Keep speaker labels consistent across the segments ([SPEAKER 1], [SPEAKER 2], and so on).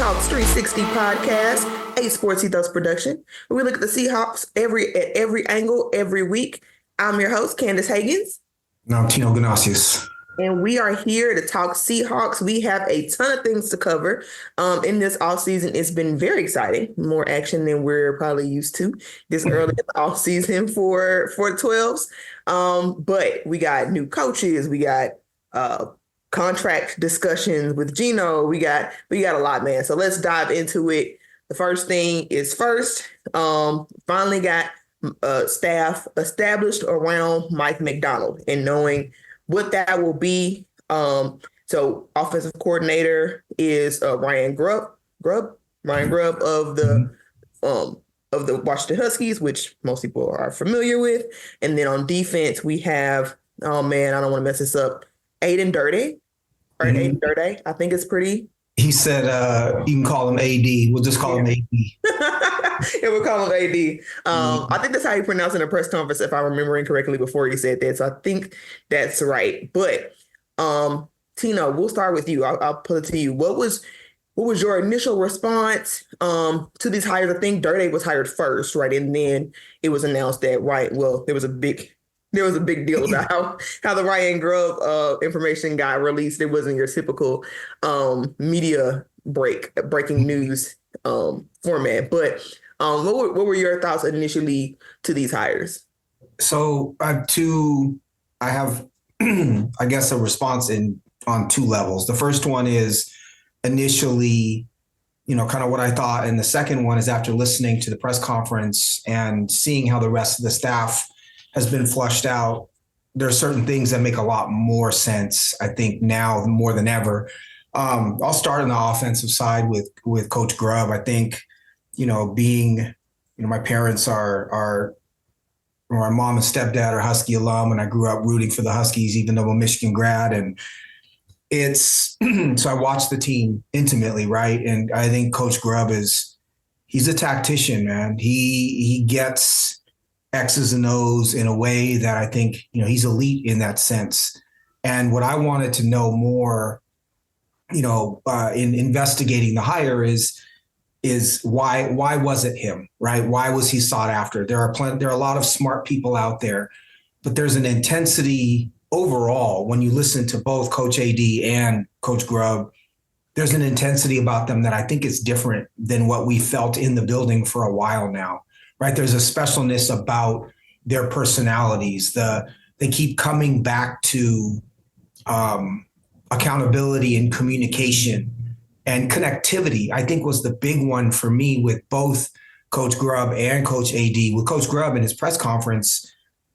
[SPEAKER 1] Seahawks 360 podcast, a SportsEthos production, where we look at the Seahawks at every angle every week. I'm your host, Candace Higgins.
[SPEAKER 2] And I'm Tino Ganasius.
[SPEAKER 1] And we are here to talk Seahawks. We have a ton of things to cover. In this offseason, it's been very exciting. More action than we're probably used to this early in the offseason for the 12s. But we got new coaches. We got contract discussions with Gino. We got a lot, man. So let's dive into it. The first thing is first. Finally got staff established around Mike Macdonald and knowing what that will be. So offensive coordinator is Ryan Grubb of the Washington Huskies, which most people are familiar with. And then on defense, we have, oh man, I don't want to mess this up, Aiden Dirty. Aiden Dirty. I think it's pretty.
[SPEAKER 2] He said you can call him AD. We'll just call him AD.
[SPEAKER 1] Yeah, we'll call him AD. I think that's how he pronounced it in a press conference, if I'm remembering correctly, before he said that. So I think that's right. But Tino, we'll start with you. I'll put it to you. What was your initial response to these hires? I think Dirty was hired first, right? And then it was announced that, right, well, there was a big deal about how the Ryan Grubb information got released. It wasn't your typical media breaking news format. But what were your thoughts initially to these hires?
[SPEAKER 2] So I have I guess a response on two levels. The first one is initially, kind of what I thought, and the second one is after listening to the press conference and seeing how the rest of the staff has been flushed out. There are certain things that make a lot more sense, I think, now more than ever. I'll start on the offensive side with Coach Grubb. I think, being, my parents are my mom and stepdad are Husky alum, and I grew up rooting for the Huskies, even though I'm a Michigan grad. And it's so I watched the team intimately, right? And I think Coach Grubb he's a tactician, man. He gets X's and O's in a way that I think, he's elite in that sense. And what I wanted to know more, in investigating the hire is why was it him, right? Why was he sought after? There are a lot of smart people out there, but there's an intensity overall when you listen to both Coach AD and Coach Grubb. There's an intensity about them that I think is different than what we felt in the building for a while now. Right. There's a specialness about their personalities. They keep coming back to accountability and communication and connectivity, I think, was the big one for me with both Coach Grubb and Coach AD. With Coach Grubb in his press conference,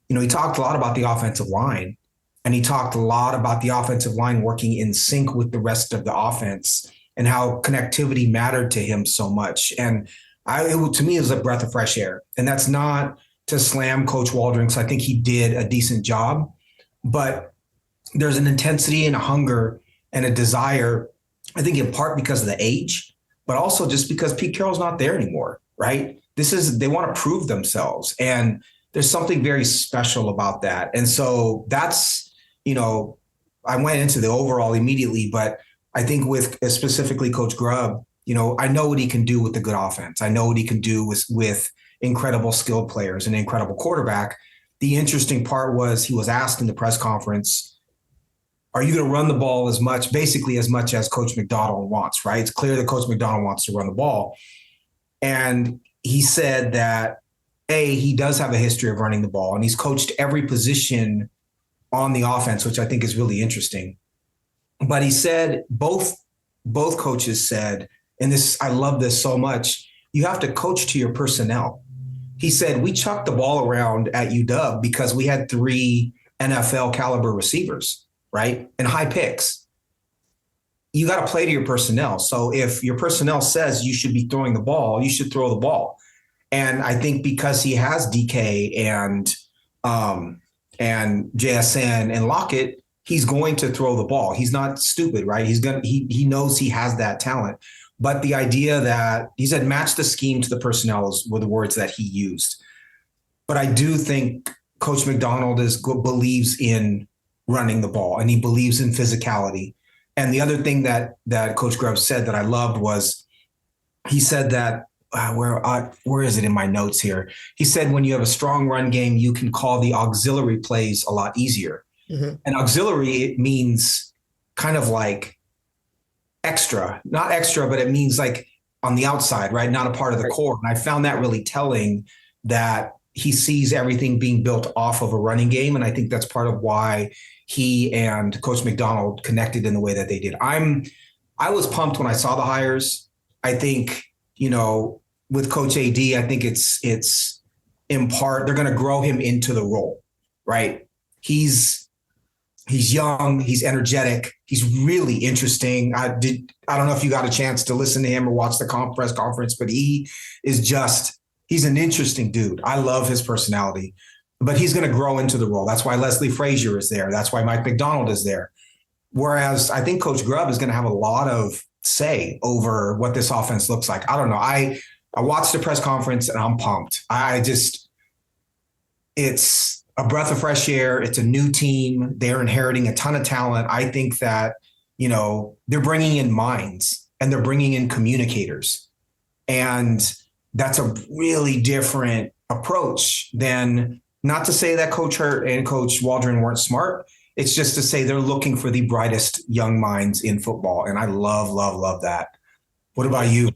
[SPEAKER 2] he talked a lot about the offensive line, and he talked a lot about the offensive line working in sync with the rest of the offense and how connectivity mattered to him so much. And to me, it was a breath of fresh air. And that's not to slam Coach Waldron, because I think he did a decent job. But there's an intensity and a hunger and a desire, I think in part because of the age, but also just because Pete Carroll's not there anymore, right? They want to prove themselves. And there's something very special about that. And so that's, I went into the overall immediately, but I think with specifically Coach Grubb, I know what he can do with the good offense. I know what he can do with incredible skilled players and an incredible quarterback. The interesting part was he was asked in the press conference, are you going to run the ball as much as Coach Macdonald wants, right? It's clear that Coach Macdonald wants to run the ball. And he said that, he does have a history of running the ball, and he's coached every position on the offense, which I think is really interesting. But he said, both coaches said, and this, I love this so much, you have to coach to your personnel. He said, we chucked the ball around at UW because we had 3 NFL caliber receivers, right? And high picks. You got to play to your personnel. So if your personnel says you should be throwing the ball, you should throw the ball. And I think because he has DK and JSN and Lockett, he's going to throw the ball. He's not stupid, right? He knows he has that talent. But the idea that he said, match the scheme to the personnel were the words that he used. But I do think Coach Macdonald believes in running the ball, and he believes in physicality. And the other thing that Coach Grubb said that I loved was he said that where is it in my notes here? He said when you have a strong run game, you can call the auxiliary plays a lot easier.
[SPEAKER 1] Mm-hmm.
[SPEAKER 2] And auxiliary, it means kind of like extra, not extra, but it means like on the outside, right? Not a part of the core. And I found that really telling, that he sees everything being built off of a running game. And I think that's part of why he and Coach McDonald connected in the way that they did. I was pumped when I saw the hires. I think, with Coach AD, I think it's in part, they're going to grow him into the role, right? He's young, he's energetic, he's really interesting. I don't know if you got a chance to listen to him or watch the press conference, but he's an interesting dude. I love his personality, but he's going to grow into the role. That's why Leslie Frazier is there. That's why Mike McDonald is there. Whereas I think Coach Grubb is going to have a lot of say over what this offense looks like. I don't know. I watched the press conference and I'm pumped. It's a breath of fresh air. It's a new team. They're inheriting a ton of talent. I think that, they're bringing in minds and they're bringing in communicators. And that's a really different approach than, not to say that Coach Hurt and Coach Waldron weren't smart. It's just to say they're looking for the brightest young minds in football. And I love, love, love that. What about you?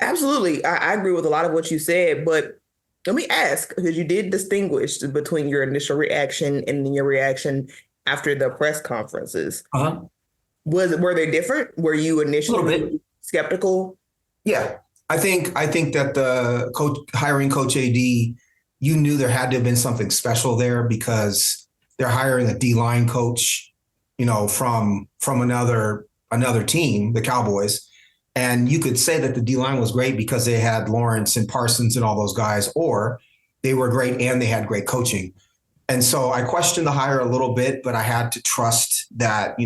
[SPEAKER 1] Absolutely. I agree with a lot of what you said, but let me ask, because you did distinguish between your initial reaction and then your reaction after the press conferences.
[SPEAKER 2] Uh-huh.
[SPEAKER 1] Were they different? Were you initially skeptical?
[SPEAKER 2] Yeah. I think that the coach hiring Coach AD, you knew there had to have been something special there, because they're hiring a D-line coach, from another team, the Cowboys. And you could say that the D-line was great because they had Lawrence and Parsons and all those guys, or they were great and they had great coaching. And so I questioned the hire a little bit, but I had to trust that,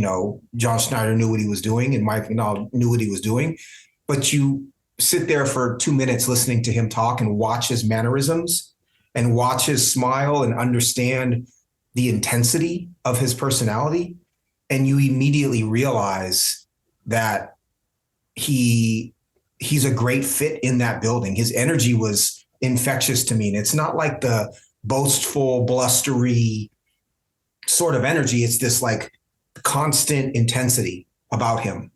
[SPEAKER 2] John Schneider knew what he was doing and Mike knew what he was doing. But you sit there for 2 minutes listening to him talk and watch his mannerisms and watch his smile and understand the intensity of his personality. And you immediately realize that he's a great fit in that building. His energy was infectious to me. And it's not like the boastful, blustery sort of energy. It's this like constant intensity about him.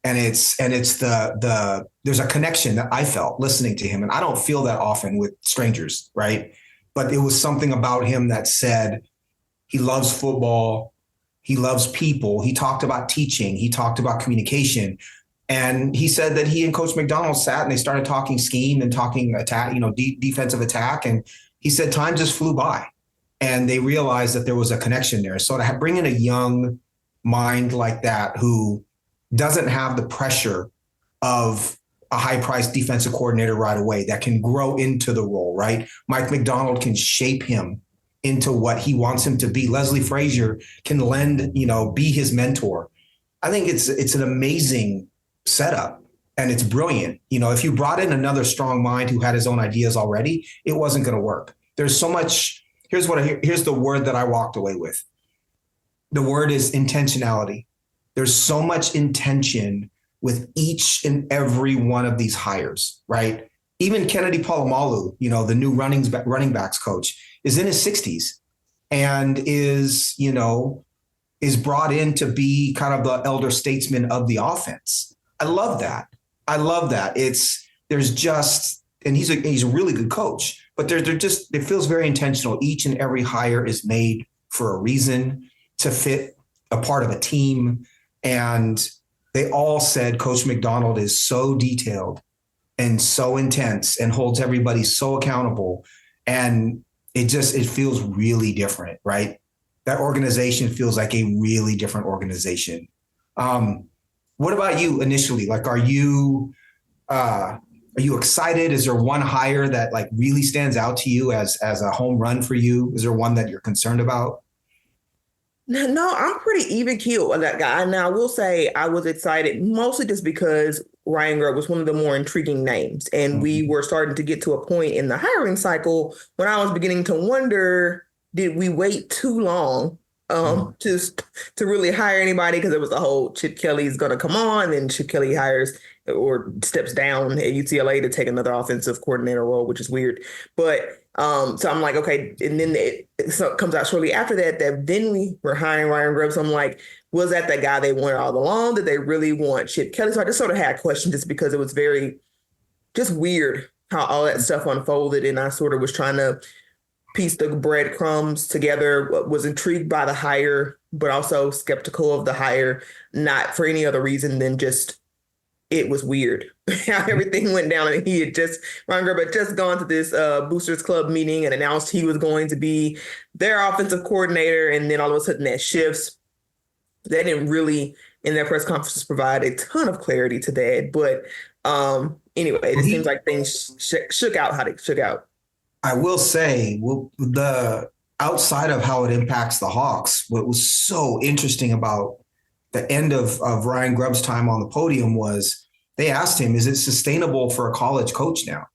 [SPEAKER 2] And it's there's a connection that I felt listening to him. And I don't feel that often with strangers, right? But it was something about him that said he loves football. He loves people. He talked about teaching. He talked about communication. And he said that he and Coach McDonald sat and they started talking scheme and talking attack, defensive attack. And he said time just flew by and they realized that there was a connection there. So to bring in a young mind like that, who doesn't have the pressure of a high-priced defensive coordinator right away, that can grow into the role, right? Mike McDonald can shape him into what he wants him to be. Leslie Frazier can be his mentor. I think it's an amazing setup and it's brilliant. If you brought in another strong mind who had his own ideas already, it wasn't going to work. There's so much. Here's the word that I walked away with. The word is intentionality. There's so much intention with each and every one of these hires, right? Even Kennedy Polamalu, the new running backs coach, is in his 60s and is brought in to be kind of the elder statesman of the offense. I love that. And he's a really good coach, but it feels very intentional. Each and every hire is made for a reason, to fit a part of a team. And they all said Coach McDonald is so detailed and so intense and holds everybody so accountable. And it feels really different, right? That organization feels like a really different organization. What about you initially? Like, are you excited? Is there one hire that like really stands out to you as a home run for you? Is there one that you're concerned about?
[SPEAKER 1] No, I'm pretty even keeled with that guy. Now, I will say I was excited mostly just because Ryan Grubb was one of the more intriguing names. And we were starting to get to a point in the hiring cycle when I was beginning to wonder, did we wait too long just to really hire anybody because it was the whole Chip Kelly's going to come on, and Chip Kelly hires or steps down at UCLA to take another offensive coordinator role, which is weird. But so I'm like, okay, and then so it comes out shortly after that then we were hiring Ryan Grubb. So I'm like, was that guy they wanted all along? Did they really want Chip Kelly? So I just sort of had a question just because it was very just weird how all that stuff unfolded, and I sort of was trying to piece the breadcrumbs together, was intrigued by the hire, but also skeptical of the hire, not for any other reason than just it was weird how everything went down. And Ron Grubb had just gone to this Boosters Club meeting and announced he was going to be their offensive coordinator. And then all of a sudden that shifts. They didn't really, in their press conferences, provide a ton of clarity to that. But anyway, it seems like things shook out how they shook out.
[SPEAKER 2] I will say, the outside of how it impacts the Hawks, what was so interesting about the end of Ryan Grubb's time on the podium was they asked him, is it sustainable for a college coach now?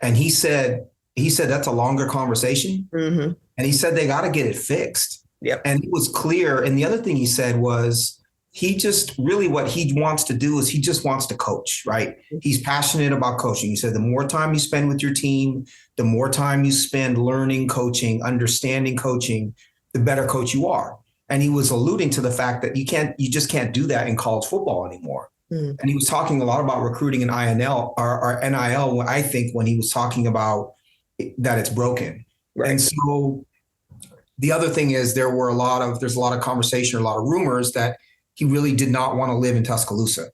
[SPEAKER 2] And he said that's a longer conversation. Mm-hmm. And he said they got to get it fixed.
[SPEAKER 1] Yep.
[SPEAKER 2] And it was clear. And the other thing he said was he just really what he wants to do is he just wants to coach, right? He's passionate about coaching. He said the more time you spend with your team, the more time you spend learning coaching, understanding coaching, the better coach you are. And he was alluding to the fact that you just can't do that in college football anymore. Mm. And he was talking a lot about recruiting and NIL, I think, when he was talking about that it's broken. Right. And so the other thing is there's a lot of conversation, a lot of rumors that he really did not want to live in Tuscaloosa.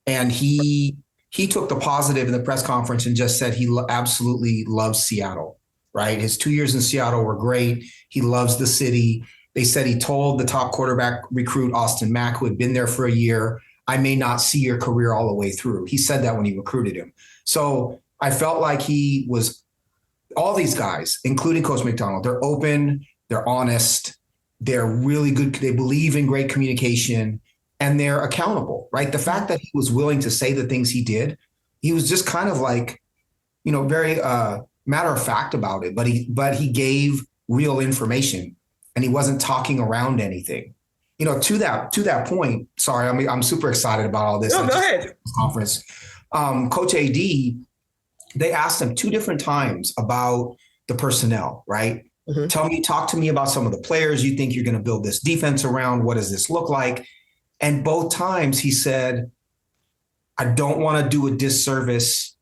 [SPEAKER 2] And he took the positive in the press conference and just said he absolutely loves Seattle, right? His 2 years in Seattle were great. He loves the city. They said he told the top quarterback recruit, Austin Mack, who had been there for a year, I may not see your career all the way through. He said that when he recruited him. So I felt like he was all these guys, including Coach McDonald, they're open, they're honest, they're really good. They believe in great communication and they're accountable, right? The fact that he was willing to say the things he did, he was just kind of like, very matter of fact about it, but he gave real information and he wasn't talking around anything. To that point, sorry, I'm super excited about all this.
[SPEAKER 1] No, go ahead.
[SPEAKER 2] Conference. Coach AD, they asked him 2 different times about the personnel, right? Mm-hmm. Talk to me about some of the players you think you're going to build this defense around. What does this look like? And both times he said, I don't want to do a disservice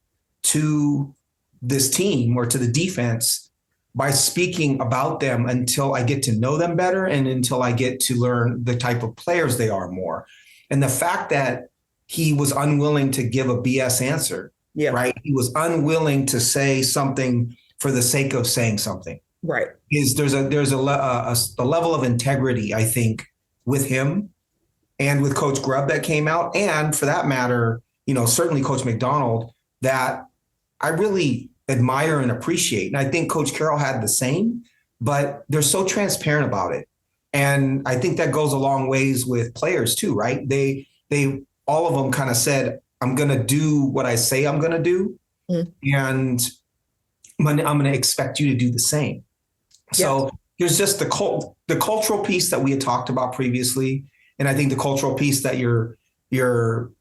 [SPEAKER 2] to this team or to the defense by speaking about them until I get to know them better and until I get to learn the type of players they are more. And the fact that he was unwilling to give a BS answer, right? He was unwilling to say something for the sake of saying something.
[SPEAKER 1] Right.
[SPEAKER 2] There's a level of integrity, I think, with him and with Coach Grubb that came out. And for that matter, certainly Coach McDonald, that I really admire and appreciate. And I think Coach Carroll had the same, but they're so transparent about it. And I think that goes a long ways with players too, right? They all of them kind of said, I'm going to do what I say I'm going to do. And I'm going to expect you to do the same. So there's just the cultural piece that we had talked about previously. And I think the cultural piece that your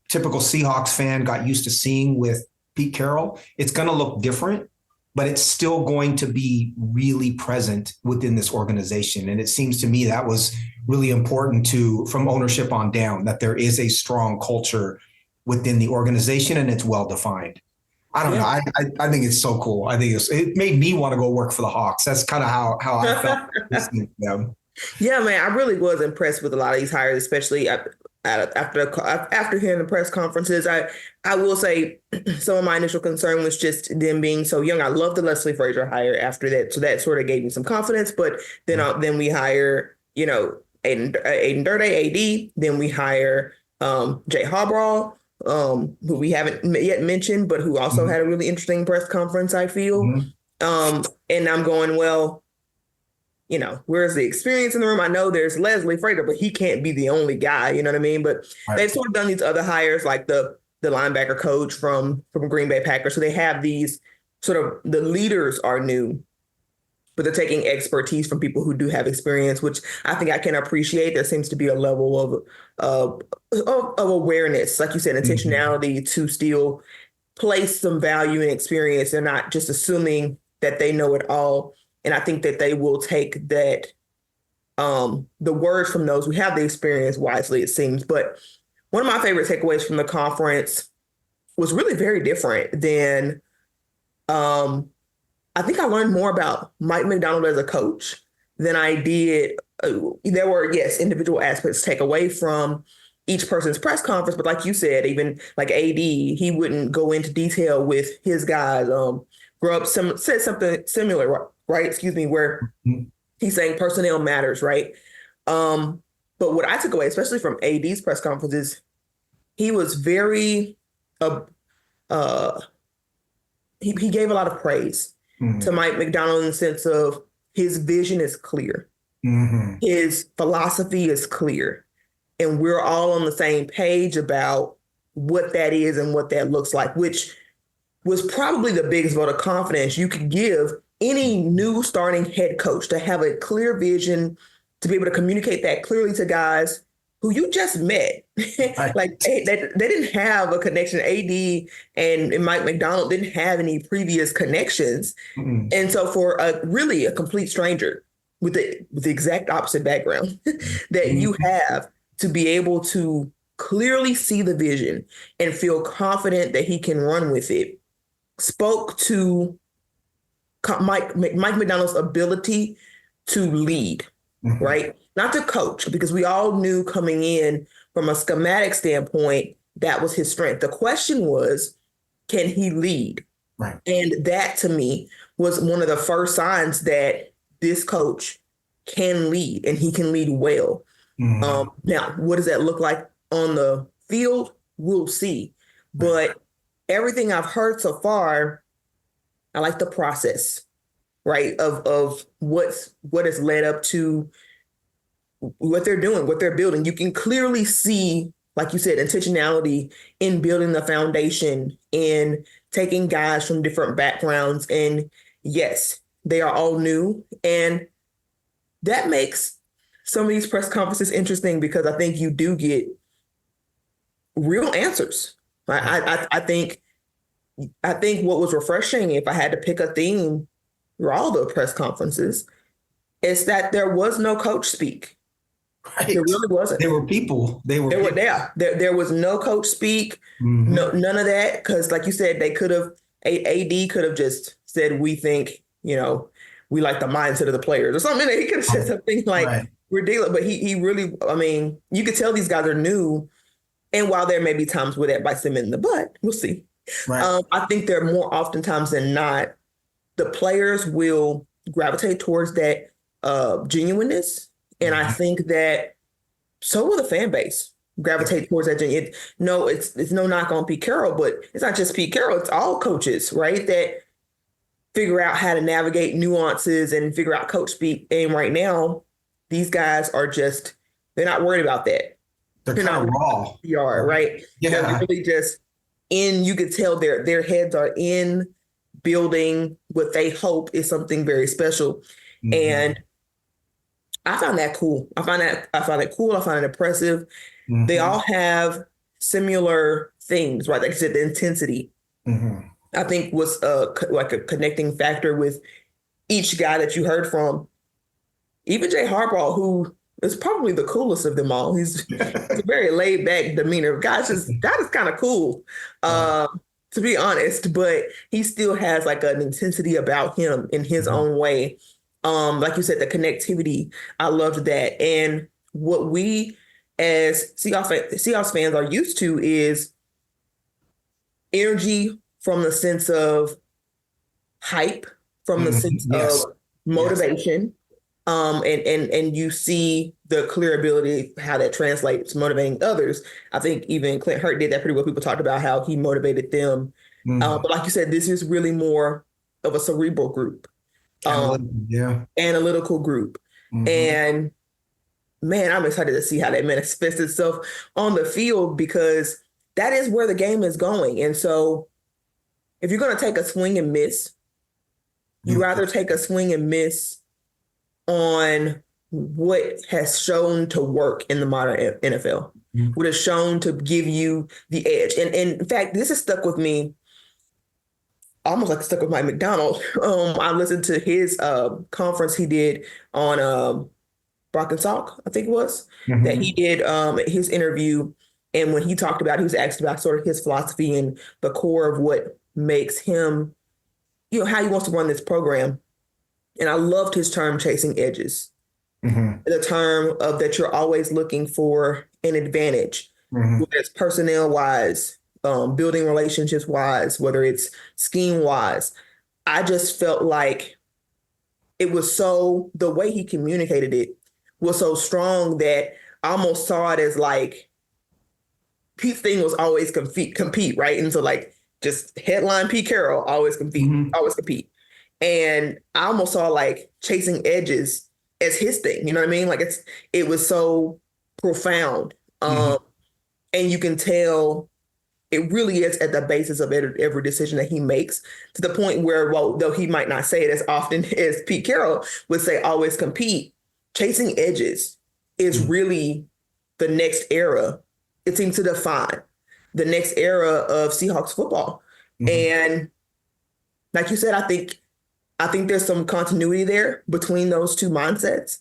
[SPEAKER 2] typical Seahawks fan got used to seeing with Pete Carroll, it's going to look different, but it's still going to be really present within this organization. And it seems to me that was really important from ownership on down, that there is a strong culture within the organization and it's well-defined. I don't know. I think it's so cool. I think it made me want to go work for the Hawks. That's kind of how I felt listening to them.
[SPEAKER 1] Yeah, man, I really was impressed with a lot of these hires, especially after hearing the press conferences. I will say some of my initial concern was just them being so young. I love the Leslie Frazier hire after that, so that sort of gave me some confidence. But then we hire Aiden Durde, AD. Then we hire Jay Harbaugh, who we haven't yet mentioned, but who also had a really interesting press conference, I feel. And I'm going, well, where's the experience in the room? I know there's Leslie Frazier, but he can't be the only guy, you know what I mean? But they've sort of done these other hires, like the linebacker coach from Green Bay Packers. So they have these sort of, the leaders are new, but they're taking expertise from people who do have experience, which I think I can appreciate. There seems to be a level of awareness, like you said, intentionality to still place some value and experience. They're not just assuming that they know it all. And I think that they will take that, the words from those who have the experience wisely, it seems. But one of my favorite takeaways from the conference was really very different than, I think I learned more about Mike Macdonald as a coach than I did. There were, yes, individual aspects to take away from each person's press conference, but like you said, even like AD, he wouldn't go into detail with his guys. Grubb said something similar, right? Excuse me, where he's saying personnel matters, right? But what I took away, especially from AD's press conferences, he was very, he gave a lot of praise to Mike Macdonald in the sense of his vision is clear. His philosophy is clear. And we're all on the same page about what that is and what that looks like, which was probably the biggest vote of confidence you could give any new starting head coach, to have a clear vision, to be able to communicate that clearly to guys who you just met. Like they didn't have a connection. AD and Mike Macdonald didn't have any previous connections. And so for really a complete stranger with the exact opposite background that you have, to be able to clearly see the vision and feel confident that he can run with it, spoke to Mike Macdonald's ability to lead, right? Not to coach, because we all knew coming in from a schematic standpoint, that was his strength. The question was, can he lead?
[SPEAKER 2] Right.
[SPEAKER 1] And that to me was one of the first signs that this coach can lead, and he can lead well. Now, what does that look like on the field? We'll see. But everything I've heard so far, I like the process, right? Of what has led up to what they're doing, what they're building. You can clearly see, like you said, intentionality in building the foundation, in taking guys from different backgrounds. And yes, they are all new. And that makes some of these press conferences interesting, because I think you do get real answers. I think what was refreshing, if I had to pick a theme through all the press conferences, is that there was no coach speak.
[SPEAKER 2] Right.
[SPEAKER 1] There really wasn't.
[SPEAKER 2] There were people. There
[SPEAKER 1] was no coach speak. No, none of that. Because like you said, they could have, AD could have just said, we think, we like the mindset of the players or something. He could have said something like, we're dealing, but he really, I mean, you could tell these guys are new. And while there may be times where that bites them in the butt, we'll see.
[SPEAKER 2] Right.
[SPEAKER 1] I think there are more oftentimes than not, the players will gravitate towards that genuineness. And I think that so will the fan base gravitate towards that genuine. No, it's no knock on Pete Carroll, but it's not just Pete Carroll. It's all coaches, right? That figure out how to navigate nuances and figure out coach speak. And right now, these guys are just, they're not worried about that.
[SPEAKER 2] They're kind of raw.
[SPEAKER 1] PR, right?
[SPEAKER 2] Yeah.
[SPEAKER 1] They're really just you could tell their heads are in building what they hope is something very special. And I found that cool. I find it cool. I find it impressive. They all have similar things, right? Like I said, the intensity, I think was like a connecting factor with each guy that you heard from. Even Jay Harbaugh, who is probably the coolest of them all. He's a very laid back demeanor. God is kind of cool, to be honest, but he still has like an intensity about him in his own way. Like you said, the connectivity, I loved that. And what we as Seahawks fans are used to is energy from the sense of hype, from the sense of motivation. And you see the clear ability, how that translates motivating others. I think even Clint Hurt did that pretty well. People talked about how he motivated them. But like you said, this is really more of a cerebral group. Analytical group. And man, I'm excited to see how that manifests itself on the field, because that is where the game is going. And so if you're going to take a swing and miss You'd rather take a swing and miss on what has shown to work in the modern NFL, what has shown to give you the edge. And in fact, this has stuck with me, almost like stuck with Mike McDonald. I listened to his conference he did on Brock and Salk, I think it was, that he did his interview. And when he talked about, he was asked about sort of his philosophy and the core of what makes him, how he wants to run this program. And I loved his term, chasing edges. The term of that you're always looking for an advantage, whether it's personnel wise, building relationships wise, whether it's scheme wise. I just felt like it was the way he communicated it was so strong that I almost saw it as like, Pete's thing was always compete, right? And so like just headline Pete Carroll, always compete. And I almost saw like chasing edges as his thing. You know what I mean? Like it was so profound. And you can tell it really is at the basis of every decision that he makes, to the point where, well, though he might not say it as often as Pete Carroll would say, always compete, chasing edges is really the next era. It seems to define the next era of Seahawks football. And like you said, I think there's some continuity there between those two mindsets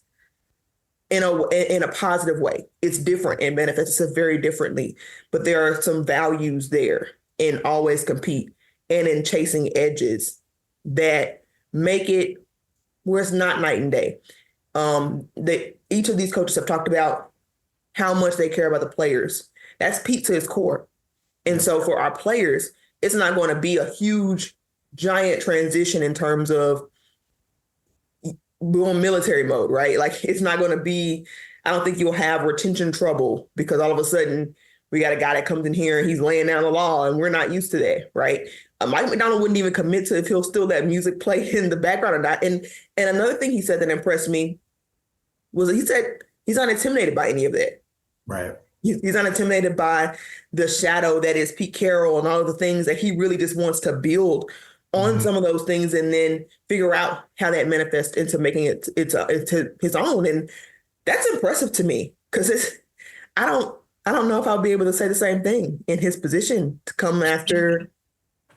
[SPEAKER 1] in a positive way. It's different and manifests itself very differently, but there are some values there in always compete and in chasing edges that make it where it's not night and day. Each of these coaches have talked about how much they care about the players. That's Pete to his core. And so for our players, it's not going to be a huge, giant transition in terms of we're on military mode, right? Like it's not going to be, I don't think you'll have retention trouble because all of a sudden we got a guy that comes in here and he's laying down the law and we're not used to that, right? Mike McDonald wouldn't even commit to if he'll still let music play in the background or not. And another thing he said that impressed me was he said he's not intimidated by any of that.
[SPEAKER 2] Right.
[SPEAKER 1] He's not intimidated by the shadow that is Pete Carroll and all of the things that he really just wants to build on some of those things and then figure out how that manifests into making it into his own. And that's impressive to me because I don't know if I'll be able to say the same thing in his position to come after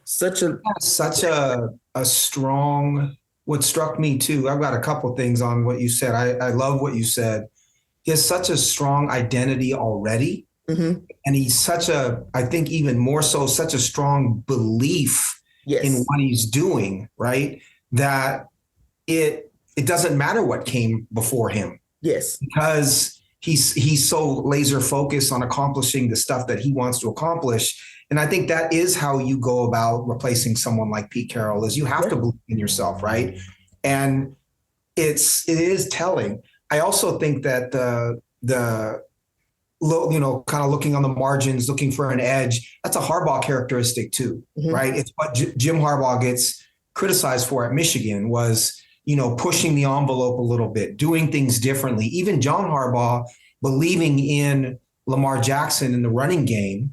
[SPEAKER 1] such a
[SPEAKER 2] strong, what struck me too. I've got a couple things on what you said. I love what you said. He has such a strong identity already. And he's I think even more so, such a strong belief in what he's doing, right? That it doesn't matter what came before him.
[SPEAKER 1] Yes.
[SPEAKER 2] Because he's so laser focused on accomplishing the stuff that he wants to accomplish. And I think that is how you go about replacing someone like Pete Carroll, is you have to believe in yourself, right? And it is telling. I also think that the kind of looking on the margins, looking for an edge, that's a Harbaugh characteristic too, right? It's what Jim Harbaugh gets criticized for at Michigan was, pushing the envelope a little bit, doing things differently. Even John Harbaugh believing in Lamar Jackson in the running game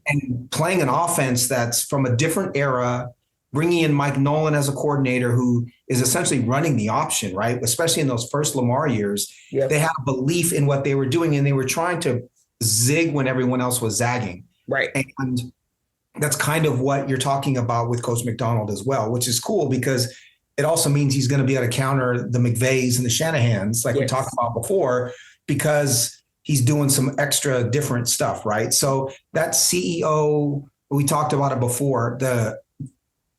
[SPEAKER 2] and playing an offense that's from a different era, bringing in Mike Nolan as a coordinator who is essentially running the option, right? Especially in those first Lamar years, they had a belief in what they were doing and they were trying to zig when everyone else was zagging.
[SPEAKER 1] Right.
[SPEAKER 2] And that's kind of what you're talking about with Coach McDonald as well, which is cool because it also means he's going to be able to counter the McVays and the Shanahans, like we talked about before, because he's doing some extra different stuff, right? So that CEO, we talked about it before, the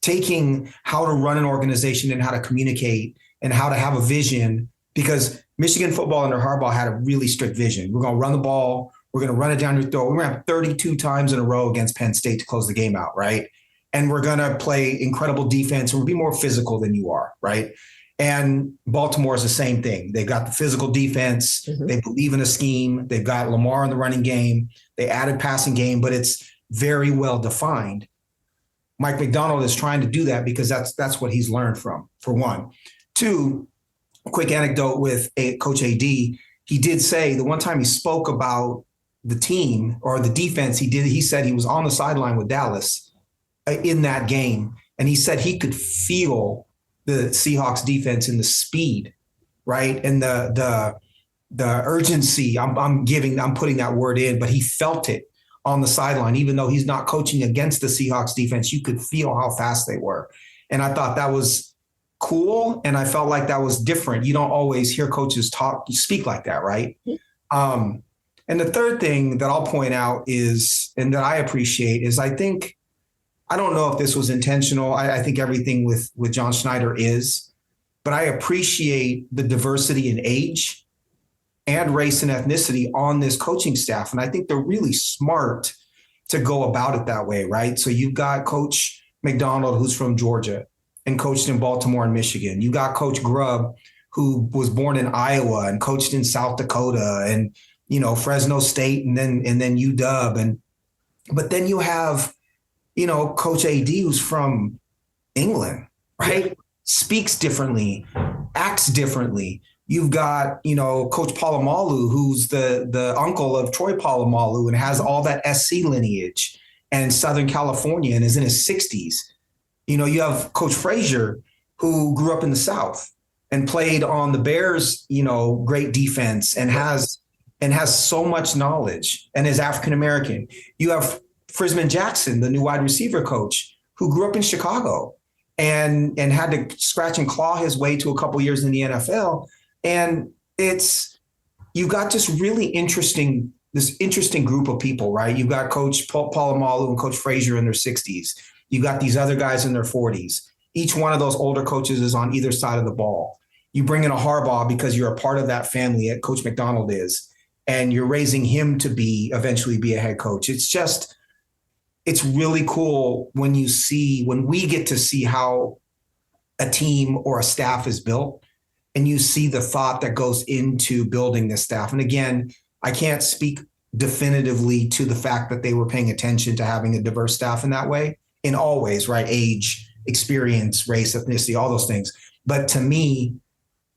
[SPEAKER 2] taking how to run an organization and how to communicate and how to have a vision, because Michigan football under Harbaugh had a really strict vision. We're going to run the ball. We're going to run it down your throat. We're going to have 32 times in a row against Penn State to close the game out, right? And we're going to play incredible defense. We'll be more physical than you are, right? And Baltimore is the same thing. They've got the physical defense. They believe in a scheme. They've got Lamar in the running game. They added passing game, but it's very well defined. Mike McDonald is trying to do that because that's what he's learned from, for one. Two, a quick anecdote with Coach AD. He did say the one time he spoke about the team or the defense, he said he was on the sideline with Dallas in that game. And he said he could feel the Seahawks defense and the speed, right? And the urgency. I'm putting that word in, but he felt it on the sideline, even though he's not coaching against the Seahawks defense. You could feel how fast they were. And I thought that was cool. And I felt like that was different. You don't always hear coaches speak like that, right? And the third thing that I'll point out is, and that I appreciate, is I don't know if this was intentional. I think everything with John Schneider is, but I appreciate the diversity in age and race and ethnicity on this coaching staff. And I think they're really smart to go about it that way, right? So you've got Coach McDonald, who's from Georgia and coached in Baltimore and Michigan. You got Coach Grubb, who was born in Iowa and coached in South Dakota and, Fresno State and then UW. But then you have, Coach AD, who's from England, right? Yeah. Speaks differently, acts differently. You've got, Coach Polamalu, who's the uncle of Troy Polamalu and has all that SC lineage and Southern California and is in his 60s. You have Coach Frazier, who grew up in the South and played on the Bears, great defense and has so much knowledge and is African-American. You have Frisman Jackson, the new wide receiver coach, who grew up in Chicago and had to scratch and claw his way to a couple years in the NFL. And you've got this interesting group of people, right? You've got Coach Polamalu and Coach Frazier in their 60s. You've got these other guys in their 40s. Each one of those older coaches is on either side of the ball. You bring in a Harbaugh because you're a part of that family, Coach McDonald is, and you're raising him to eventually be a head coach. It's really cool when we get to see how a team or a staff is built, and you see the thought that goes into building this staff. And again, I can't speak definitively to the fact that they were paying attention to having a diverse staff in that way, in all ways, right? Age, experience, race, ethnicity, all those things. But to me,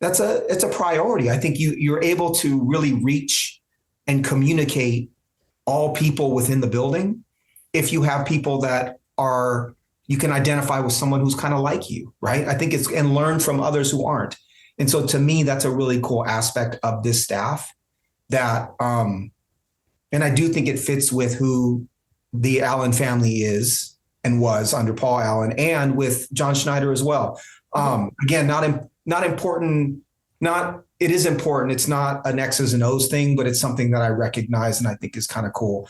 [SPEAKER 2] it's a priority. I think you're able to really reach and communicate all people within the building if you have people that you can identify with someone who's kind of like you, right? I think and learn from others who aren't. And so to me, that's a really cool aspect of this staff that, and I do think it fits with who the Allen family is and was under Paul Allen and with John Schneider as well. Again, not important, it is important. It's not an X's and O's thing, but it's something that I recognize and I think is kind of cool.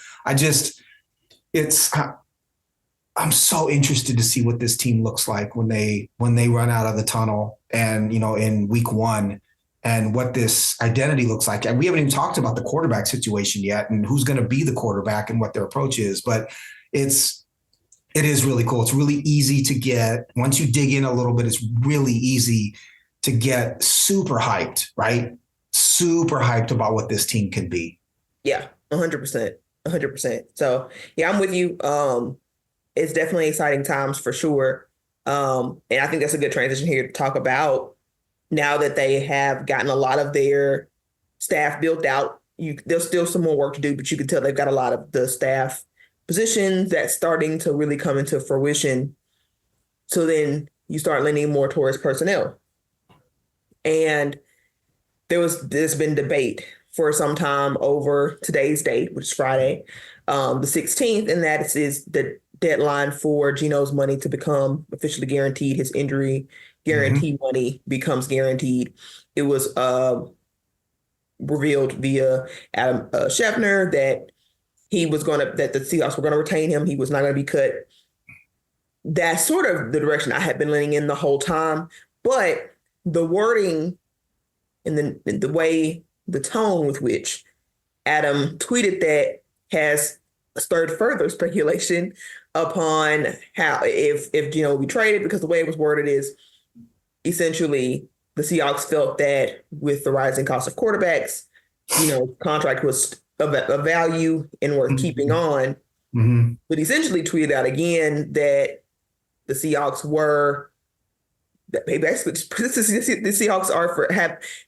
[SPEAKER 2] I'm so interested to see what this team looks like when they run out of the tunnel and, in week 1 and what this identity looks like. And we haven't even talked about the quarterback situation yet and who's going to be the quarterback and what their approach is, but it is really cool. It's really easy to get, once you dig in a little bit, it's really easy to get super hyped, right? Super hyped about what this team can be.
[SPEAKER 1] Yeah, 100%. 100%. So yeah, I'm with you. It's definitely exciting times for sure. And I think that's a good transition here to talk about now that they have gotten a lot of their staff built out. There's still some more work to do, but you can tell they've got a lot of the staff positions that's starting to really come into fruition. So then you start leaning more towards personnel. And there's been debate for some time over today's date, which is Friday, the 16th, and that is the deadline for Geno's money to become officially guaranteed. His injury guarantee money becomes guaranteed. It was revealed via Adam Schefter that that the Seahawks were going to retain him. He was not going to be cut. That's sort of the direction I had been leaning in the whole time. But the wording and the way, the tone with which Adam tweeted that has stirred further speculation upon how if Geno will be traded, because the way it was worded is essentially the Seahawks felt that with the rising cost of quarterbacks, contract was of value and worth keeping on. Mm-hmm. But essentially tweeted out again that the Seahawks basically the Seahawks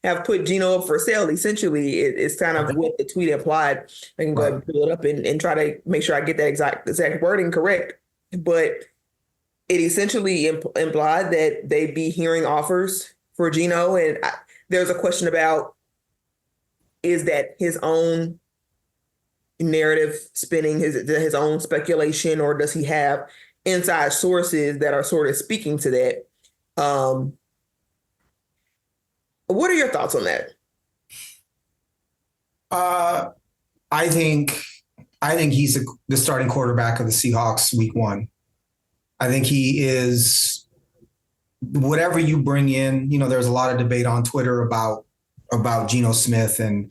[SPEAKER 1] have put Geno up for sale. Essentially, it's kind of what the tweet implied. I can go ahead and pull it up and try to make sure I get that exact wording correct. But it essentially implied that they'd be hearing offers for Geno. And there's a question about, is that his own narrative spinning, his own speculation, or does he have inside sources that are sort of speaking to that? What are your thoughts on that?
[SPEAKER 2] I think he's the starting quarterback of the Seahawks week 1. I think he is. Whatever you bring in, there's a lot of debate on Twitter about Geno Smith and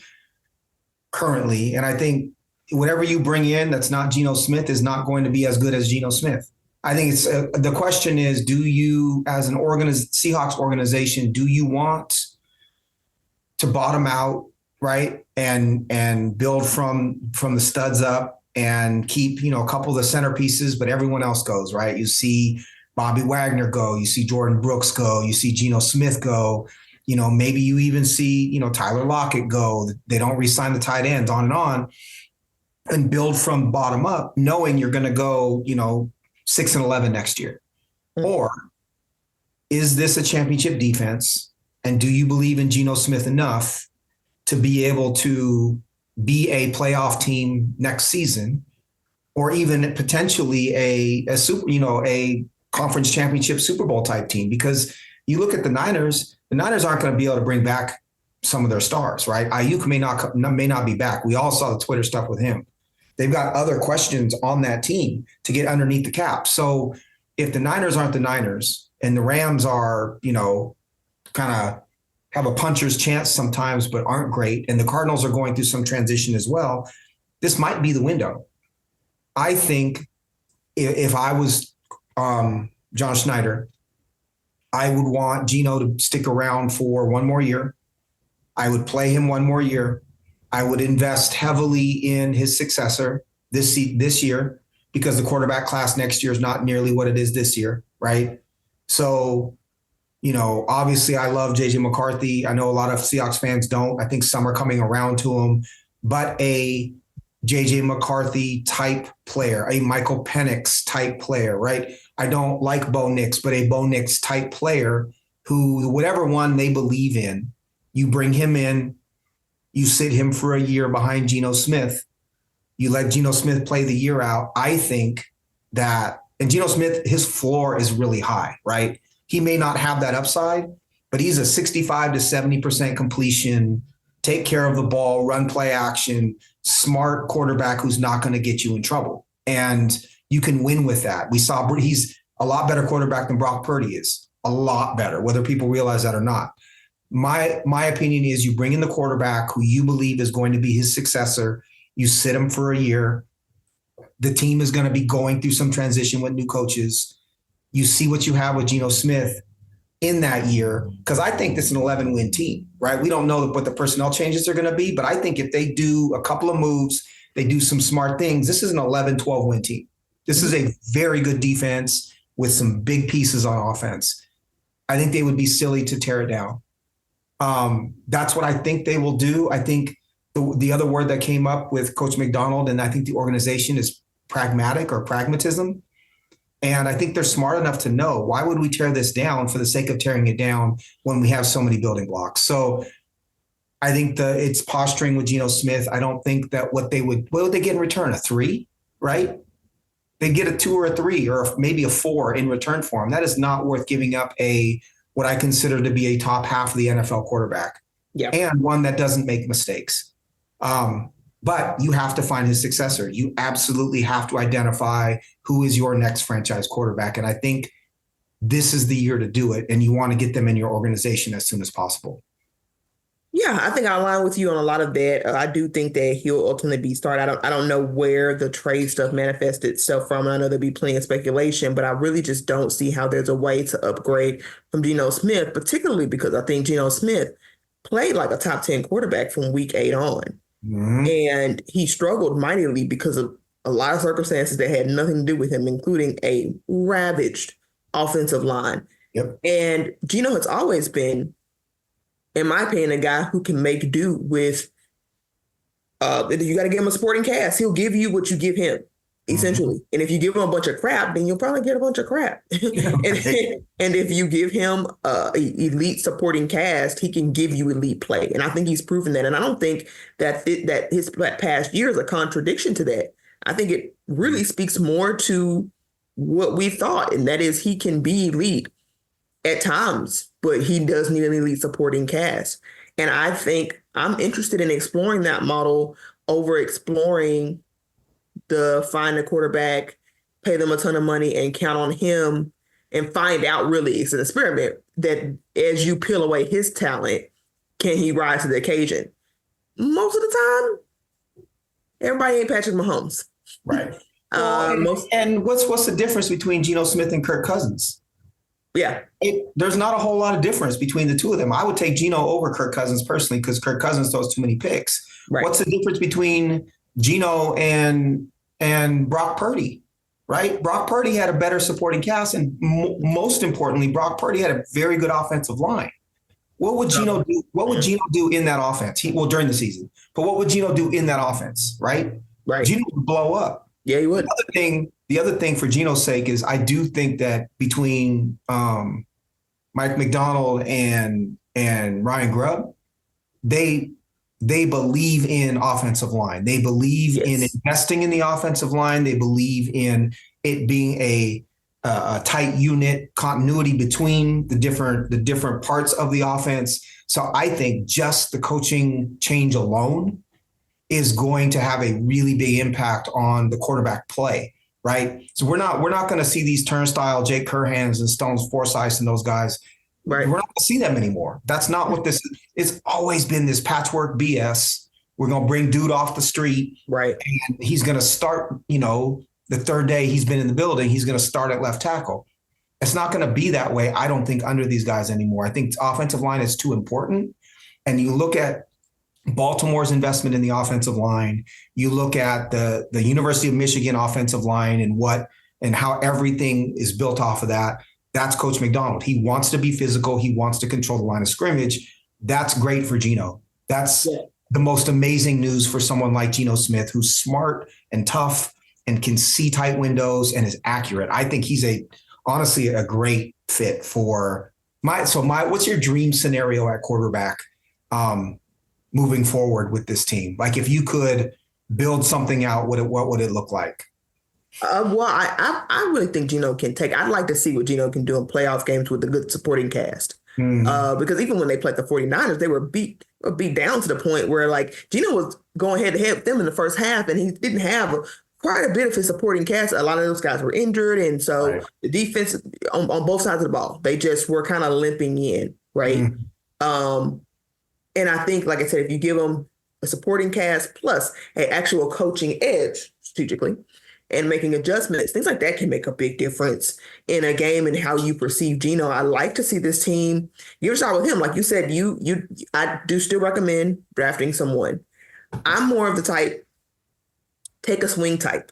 [SPEAKER 2] currently, and I think whatever you bring in that's not Geno Smith is not going to be as good as Geno Smith. I think it's the question is, do you, as an Seahawks organization, do you want to bottom out, right, and build from the studs up and keep a couple of the centerpieces, but everyone else goes, right? You see Bobby Wagner go, you see Jordan Brooks go, you see Geno Smith go, maybe you even see Tyler Lockett go. They don't re-sign the tight ends, on, and build from bottom up, knowing you're going to go 6-11 next year. Or is this a championship defense? And do you believe in Geno Smith enough to be able to be a playoff team next season, or even potentially a conference championship Super Bowl type team? Because you look at the Niners aren't going to be able to bring back some of their stars, right? Ayuk may not be back. We all saw the Twitter stuff with him. They've got other questions on that team to get underneath the cap. So if the Niners aren't the Niners and the Rams are, kind of have a puncher's chance sometimes, but aren't great, and the Cardinals are going through some transition as well, this might be the window. I think if I was John Schneider, I would want Geno to stick around for one more year. I would play him one more year. I would invest heavily in his successor this year, because the quarterback class next year is not nearly what it is this year, right? So, obviously I love JJ McCarthy. I know a lot of Seahawks fans don't. I think some are coming around to him, but a JJ McCarthy type player, a Michael Penix type player, right? I don't like Bo Nix, but a Bo Nix type player who, whatever one they believe in, you bring him in, you sit him for a year behind Geno Smith, you let Geno Smith play the year out. I think that, and Geno Smith, his floor is really high, right? He may not have that upside, but he's a 65 to 70% completion, take care of the ball, run play action, smart quarterback who's not going to get you in trouble. And you can win with that. We saw he's a lot better quarterback than Brock Purdy is, a lot better, whether people realize that or not. My opinion is you bring in the quarterback who you believe is going to be his successor. You sit him for a year. The team is going to be going through some transition with new coaches. You see what you have with Geno Smith in that year, because I think this is an 11-win team, right? We don't know what the personnel changes are going to be, but I think if they do a couple of moves, they do some smart things, this is an 11, 12-win team. This is a very good defense with some big pieces on offense. I think they would be silly to tear it down. That's what I think they will do. I think the other word that came up with Coach McDonald, and I think the organization, is pragmatic or pragmatism. And I think they're smart enough to know, why would we tear this down for the sake of tearing it down when we have so many building blocks? So I think it's posturing with Geno Smith. I don't think that what would they get in return? A 3, right? They get a 2 or a 3 or maybe a 4 in return for him. That is not worth giving up what I consider to be a top half of the NFL quarterback, and one that doesn't make mistakes. But you have to find his successor. You absolutely have to identify who is your next franchise quarterback. And I think this is the year to do it. And you want to get them in your organization as soon as possible.
[SPEAKER 1] Yeah, I think I align with you on a lot of that. I do think that he'll ultimately be started. I don't know where the trade stuff manifests itself from. I know there'll be plenty of speculation, but I really just don't see how there's a way to upgrade from Geno Smith, particularly because I think Geno Smith played like a top 10 quarterback from week 8 on. Mm-hmm. And he struggled mightily because of a lot of circumstances that had nothing to do with him, including a ravaged offensive line.
[SPEAKER 2] Yep.
[SPEAKER 1] And Geno has always been, in my opinion, a guy who can make do with, you got to give him a supporting cast. He'll give you what you give him. essentially. And if you give him a bunch of crap, then you'll probably get a bunch of crap. And if you give him elite supporting cast, he can give you elite play. And I think he's proven that. And I don't think that his past year is a contradiction to that. I think it really speaks more to what we thought, and that is he can be elite at times, but he does need an elite supporting cast. And I think I'm interested in exploring that model over exploring the find a quarterback, pay them a ton of money and count on him and find out really it's an experiment that as you peel away his talent, can he rise to the occasion? Most of the time, everybody ain't Patrick Mahomes.
[SPEAKER 2] Right. And what's the difference between Geno Smith and Kirk Cousins?
[SPEAKER 1] Yeah.
[SPEAKER 2] There's not a whole lot of difference between the two of them. I would take Geno over Kirk Cousins personally because Kirk Cousins throws too many picks. Right. What's the difference between Geno and Brock Purdy? Right? Brock Purdy had a better supporting cast, and most importantly, Brock Purdy had a very good offensive line. What would Geno do? What would Geno do in that offense? During the season, but what would Geno do in that offense? Right? Geno would blow up.
[SPEAKER 1] Yeah, he would.
[SPEAKER 2] The other thing for Geno's sake is I do think that between Mike McDonald and Ryan Grubb, they believe in offensive line. They believe in investing in the offensive line. They believe in it being a tight unit, continuity between the different parts of the offense. So I think just the coaching change alone is going to have a really big impact on the quarterback play, right? So we're not going to see these turnstile Jake Curhans and Stones Forsyths and those guys. Right. We're not going to see them anymore. That's not what this is. It's always been this patchwork BS. We're going to bring dude off the street. Right. And he's going to start, the third day he's been in the building, he's going to start at left tackle. It's not going to be that way, I don't think, under these guys anymore. I think offensive line is too important. And you look at Baltimore's investment in the offensive line. You look at the University of Michigan offensive line and how everything is built off of that. That's Coach McDonald. He wants to be physical. He wants to control the line of scrimmage. That's great for Geno. That's the most amazing news for someone like Geno Smith, who's smart and tough and can see tight windows and is accurate. I think he's honestly a great fit for what's your dream scenario at quarterback moving forward with this team? Like if you could build something out, what would it look like?
[SPEAKER 1] Well, I really think Geno can take. I'd like to see what Geno can do in playoff games with a good supporting cast. Because even when they played the 49ers, they were beat down to the point where like Geno was going head to head with them in the first half, and he didn't have quite a bit of his supporting cast. A lot of those guys were injured, and so the defense on both sides of the ball, they just were kind of limping in, right? And I think, like I said, if you give them a supporting cast plus an actual coaching edge strategically and making adjustments, things like that can make a big difference in a game and how you perceive Geno. I like to see this team. You start with him. Like you said, I do still recommend drafting someone. I'm more of the type, take a swing type.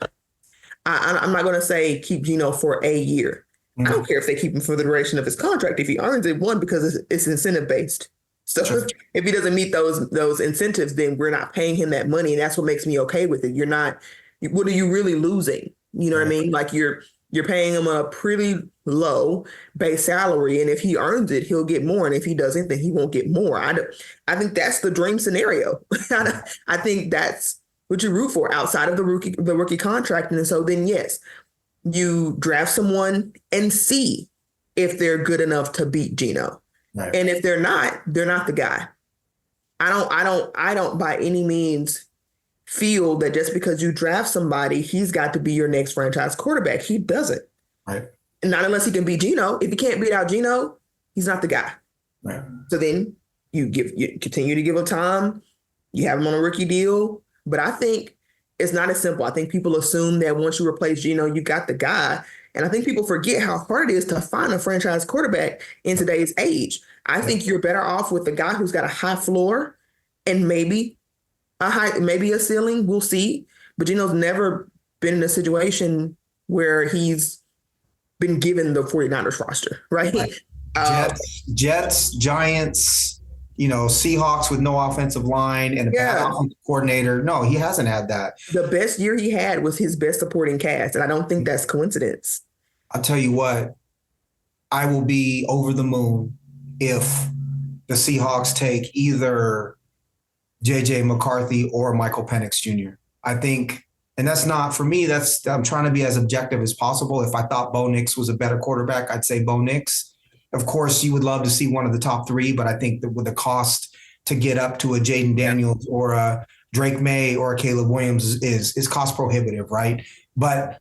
[SPEAKER 1] I'm not going to say keep Geno for a year. I don't care if they keep him for the duration of his contract. If he earns it, because it's incentive based. So if he doesn't meet those incentives, then we're not paying him that money. And that's what makes me okay with it. What are you really losing? You know what I mean? Like you're paying him a pretty low base salary. And if he earns it, he'll get more. And if he doesn't, then he won't get more. I think that's the dream scenario. I think that's what you root for outside of the rookie contract. And so then, yes, you draft someone and see if they're good enough to beat Geno. Right. And if they're not the guy. I don't by any means feel that just because you draft somebody, he's got to be your next franchise quarterback. He doesn't. Right. And not unless he can beat Geno. If he can't beat out Geno, he's not the guy. Right. So then you continue to give him time. You have him on a rookie deal. But I think it's not as simple. I think people assume that once you replace Geno, you got the guy. And I think people forget how hard it is to find a franchise quarterback in today's age. I think you're better off with a guy who's got a high floor and maybe a ceiling. We'll see. But Geno's never been in a situation where he's been given the 49ers roster, right?
[SPEAKER 2] Jets, Giants, Seahawks with no offensive line and a bad offensive coordinator. No, he hasn't had that.
[SPEAKER 1] The best year he had was his best supporting cast, and I don't think that's coincidence.
[SPEAKER 2] I'll tell you what, I will be over the moon if the Seahawks take either J.J. McCarthy or Michael Penix Jr. I think, and that's not, for me, I'm trying to be as objective as possible. If I thought Bo Nix was a better quarterback, I'd say Bo Nix. Of course, you would love to see one of the top three, but I think that with the cost to get up to a Jaden Daniels or a Drake May or a Caleb Williams is cost prohibitive, right? But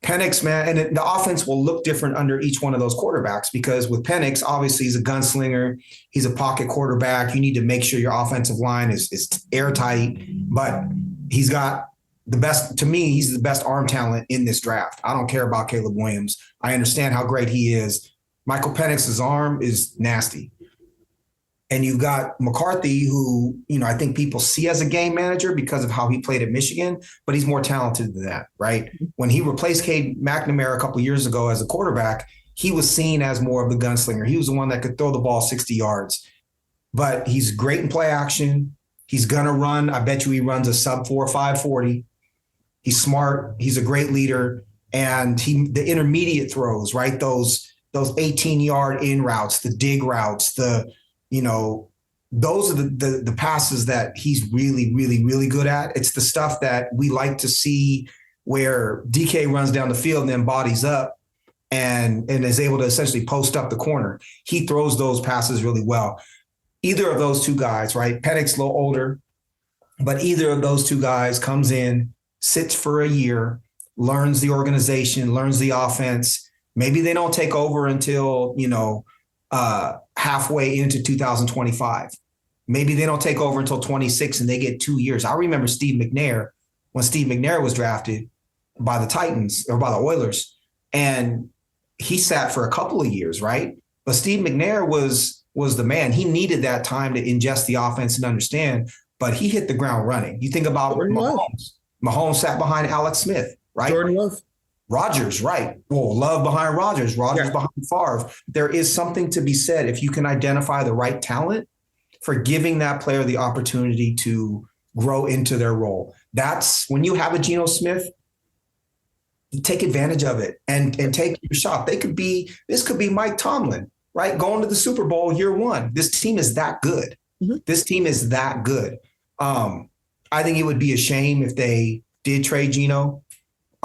[SPEAKER 2] Penix, man, and the offense will look different under each one of those quarterbacks, because with Penix, obviously he's a gunslinger. He's a pocket quarterback. You need to make sure your offensive line is airtight, but he's got the best, to me, he's the best arm talent in this draft. I don't care about Caleb Williams. I understand how great he is. Michael Penix's arm is nasty. And you've got McCarthy, who, I think people see as a game manager because of how he played at Michigan, but he's more talented than that, right? When he replaced Cade McNamara a couple of years ago as a quarterback, he was seen as more of the gunslinger. He was the one that could throw the ball 60 yards. But he's great in play action. He's going to run. I bet you he runs a sub 4.5 40. He's smart. He's a great leader. And the intermediate throws, right? Those 18-yard in routes, the dig routes, those are the passes that he's really, really, really good at. It's the stuff that we like to see where DK runs down the field and then bodies up and is able to essentially post up the corner. He throws those passes really well. Either of those two guys, right? Penix a little older, but either of those two guys comes in, sits for a year, learns the organization, learns the offense. Maybe they don't take over until, halfway into 2025. Maybe they don't take over until 26 and they get 2 years. I remember Steve McNair, when Steve McNair was drafted by the Titans or by the Oilers, and he sat for a couple of years, right? But Steve McNair was the man. He needed that time to ingest the offense and understand, but he hit the ground running. You think about Mahomes. Mahomes sat behind Alex Smith, right?
[SPEAKER 1] Jordan Love.
[SPEAKER 2] Rodgers, right. Well, Love behind Rodgers behind Favre. There is something to be said if you can identify the right talent for giving that player the opportunity to grow into their role. That's when you have a Geno Smith, take advantage of it and take your shot. This could be Mike Tomlin, right? Going to the Super Bowl year one. This team is that good. Mm-hmm. This team is that good. I think it would be a shame if they did trade Geno.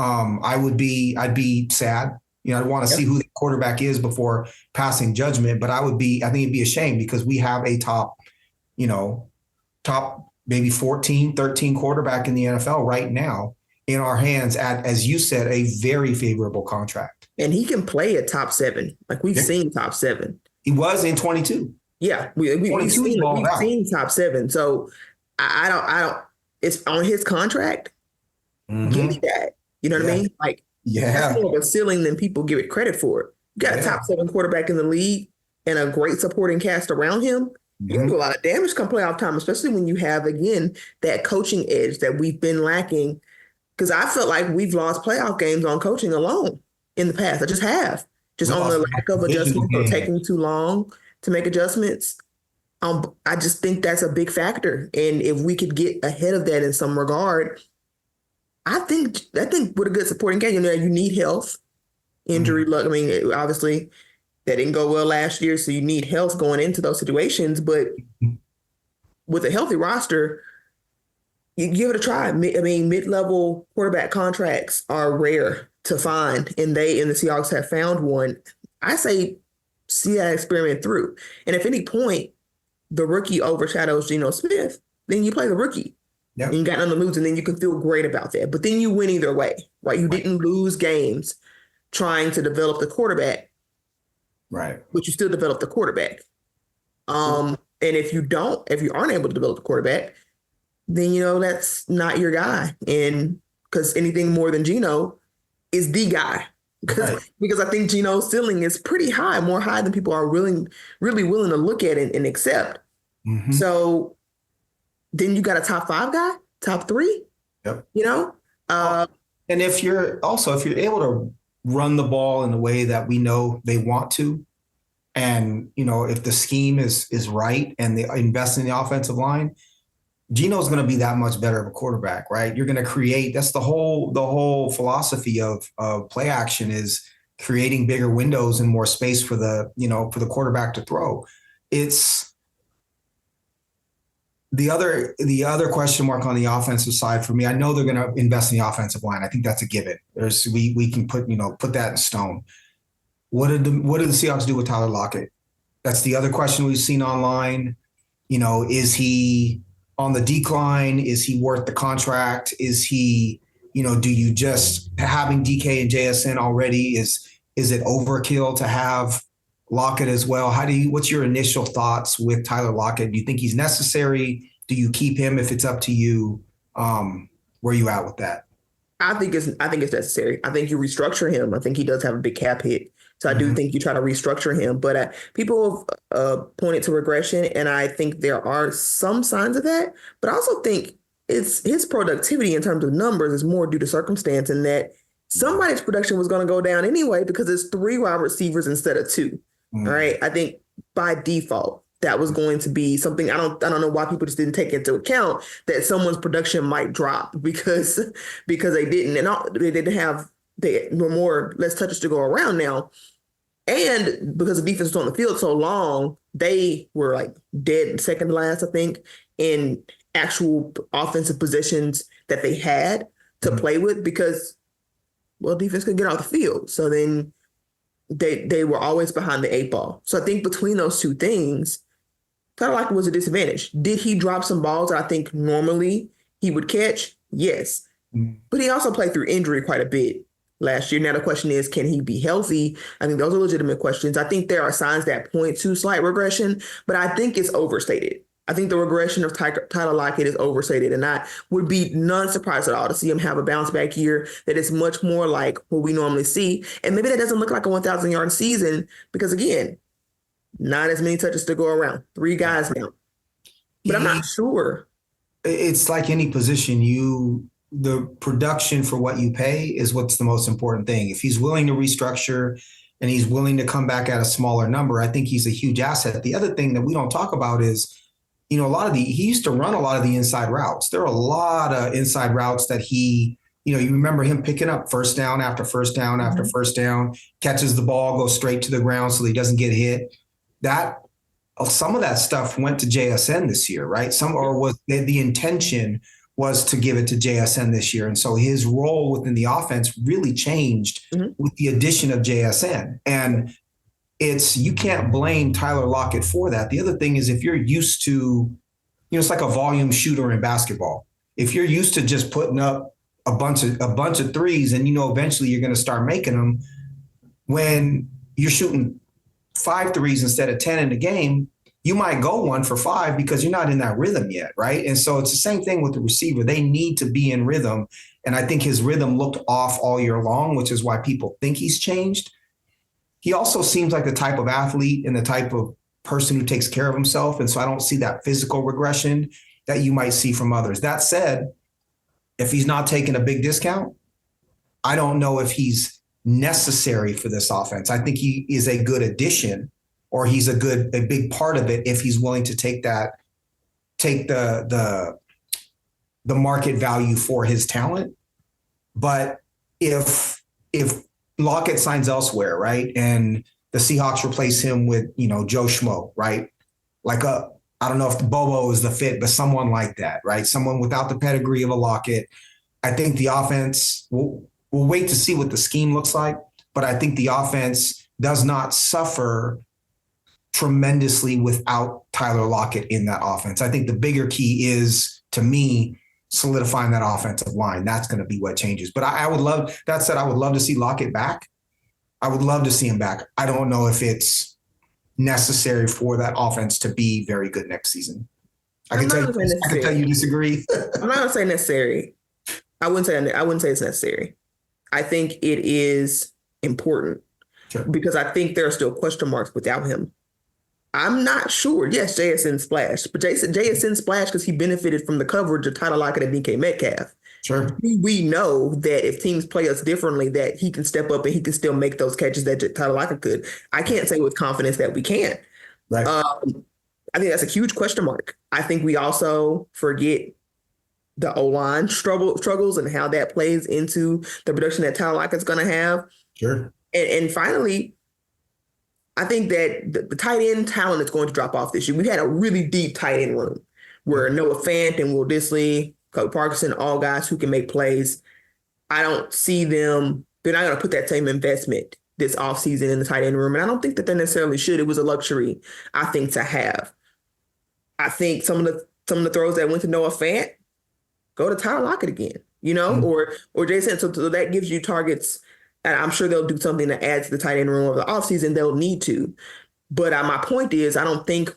[SPEAKER 2] I'd be sad. I'd want to see who the quarterback is before passing judgment, but I think it'd be a shame because we have a top maybe 14, 13 quarterback in the NFL right now in our hands at, as you said, a very favorable contract.
[SPEAKER 1] And he can play at top 7. Like we've seen top 7.
[SPEAKER 2] He was in 22.
[SPEAKER 1] Yeah. We've seen top 7. So I don't, it's on his contract. Mm-hmm. Give me that. You know what I mean? Like, that's more of a ceiling than people give it credit for. You got a top 7 quarterback in the league and a great supporting cast around him. Mm-hmm. You can do a lot of damage come playoff time, especially when you have, again, that coaching edge that we've been lacking. Because I felt like we've lost playoff games on coaching alone in the past. I just have. Just on the lack of adjustments or taking too long to make adjustments. I just think that's a big factor. And if we could get ahead of that in some regard, I think with a good supporting cast, you need health, injury luck. I mean, obviously that didn't go well last year, so you need health going into those situations. But with a healthy roster, you give it a try. I mean, mid-level quarterback contracts are rare to find, and the Seahawks have found one. I say see that experiment through. And if at any point the rookie overshadows Geno Smith, then you play the rookie. Yep. And you got nothing to lose, and then you can feel great about that. But then you win either way, right? You didn't lose games trying to develop the quarterback,
[SPEAKER 2] right?
[SPEAKER 1] But you still develop the quarterback. And if you aren't able to develop the quarterback, then that's not your guy. And because anything more than Geno is the guy, because I think Geno's ceiling is pretty high, more high than people are really willing to look at and accept. Mm-hmm. So. Then you got a top 5 guy, top 3.
[SPEAKER 2] Yep.
[SPEAKER 1] And
[SPEAKER 2] if you're able to run the ball in the way that we know they want to, And, if the scheme is right and they invest in the offensive line, Geno's going to be that much better of a quarterback, right? You're going to create, that's the whole philosophy of play action is creating bigger windows and more space for the quarterback to throw. It's the other question mark on the offensive side for me. I know they're going to invest in the offensive line. I think that's a given. We can put that in stone. What did the Seahawks do with Tyler Lockett? That's the other question we've seen online. Is he on the decline? Is he worth the contract? Is he, do you just having DK and JSN already? Is it overkill to have Lockett as well? What's your initial thoughts with Tyler Lockett? Do you think he's necessary? Do you keep him if it's up to you? Where are you at with that?
[SPEAKER 1] I think it's necessary. I think you restructure him. I think he does have a big cap hit. So I do think you try to restructure him. But people have pointed to regression, and I think there are some signs of that. But I also think it's his productivity in terms of numbers is more due to circumstance, and that somebody's production was going to go down anyway because it's 3 wide receivers instead of 2. All right. I think by default, that was going to be something. I don't know why people just didn't take into account that someone's production might drop because they didn't, and they didn't have. They were less touches to go around now. And because the defense was on the field so long, they were like dead second last, I think, in actual offensive positions that they had to play with because, defense couldn't get off the field. So then they were always behind the 8 ball. So I think between those two things, Tyler Lockett was a disadvantage. Did he drop some balls that I think normally he would catch? Yes. But he also played through injury quite a bit last year. Now the question is, can he be healthy? I think those are legitimate questions. I think there are signs that point to slight regression, but I think it's overstated. I think the regression of Tyler Lockett is overstated, and I would be none surprised at all to see him have a bounce back year that is much more like what we normally see. And maybe that doesn't look like a 1,000-yard season because, again, not as many touches to go around. 3 guys now. But I'm not sure.
[SPEAKER 2] It's like any position. The production for what you pay is what's the most important thing. If he's willing to restructure and he's willing to come back at a smaller number, I think he's a huge asset. The other thing that we don't talk about is, he used to run a lot of the inside routes. There are a lot of inside routes that you remember him picking up first down after first down after first down, catches the ball, goes straight to the ground so he doesn't get hit. Some of that stuff went to JSN this year, right? The intention was to give it to JSN this year. And so his role within the offense really changed with the addition of JSN. And you can't blame Tyler Lockett for that. The other thing is if you're used to, it's like a volume shooter in basketball. If you're used to just putting up a bunch of threes and eventually you're going to start making them, when you're shooting 5 threes instead of 10 in a game, you might go 1 for 5 because you're not in that rhythm yet, right? And so it's the same thing with the receiver. They need to be in rhythm. And I think his rhythm looked off all year long, which is why people think he's changed. He also seems like the type of athlete and the type of person who takes care of himself. And so I don't see that physical regression that you might see from others. That said, if he's not taking a big discount, I don't know if he's necessary for this offense. I think he is a good addition, or he's a big part of it if he's willing to take the market value for his talent. But if Lockett signs elsewhere, right, and the Seahawks replace him with, Joe Schmo, right? I don't know if Bobo is the fit, but someone like that, right? Someone without the pedigree of a Lockett. I think the offense, we'll wait to see what the scheme looks like, but I think the offense does not suffer tremendously without Tyler Lockett in that offense. I think the bigger key is, to me, solidifying that offensive line. That's going to be what changes. But I would love to see Lockett back. I would love to see him back. I don't know if it's necessary for that offense to be very good next season. I can tell you disagree.
[SPEAKER 1] I'm not going to say necessary. I wouldn't say it's necessary. I think it is important because I think there are still question marks without him. I'm not sure. Yes, JSN splashed, but JSN splashed because he benefited from the coverage of Tyler Lockett and DK Metcalf.
[SPEAKER 2] Sure.
[SPEAKER 1] We know that if teams play us differently, that he can step up and he can still make those catches that Tyler Lockett could. I can't say with confidence that we can't.
[SPEAKER 2] Right.
[SPEAKER 1] I think that's a huge question mark. I think we also forget the O-line struggles and how that plays into the production that Tyler Lockett's going to have.
[SPEAKER 2] Sure.
[SPEAKER 1] And finally, I think that the tight end talent is going to drop off this year. We had a really deep tight end room where Noah Fant and Will Dissly, Coach Parkinson, all guys who can make plays. I don't see them. They're not going to put that same investment this offseason in the tight end room. And I don't think that they necessarily should. It was a luxury, I think, to have. I think some of the throws that went to Noah Fant, go to Tyler Lockett again, or Jason. So that gives you targets. And I'm sure they'll do something to add to the tight end room over the offseason. They'll need to. But my point is, I don't think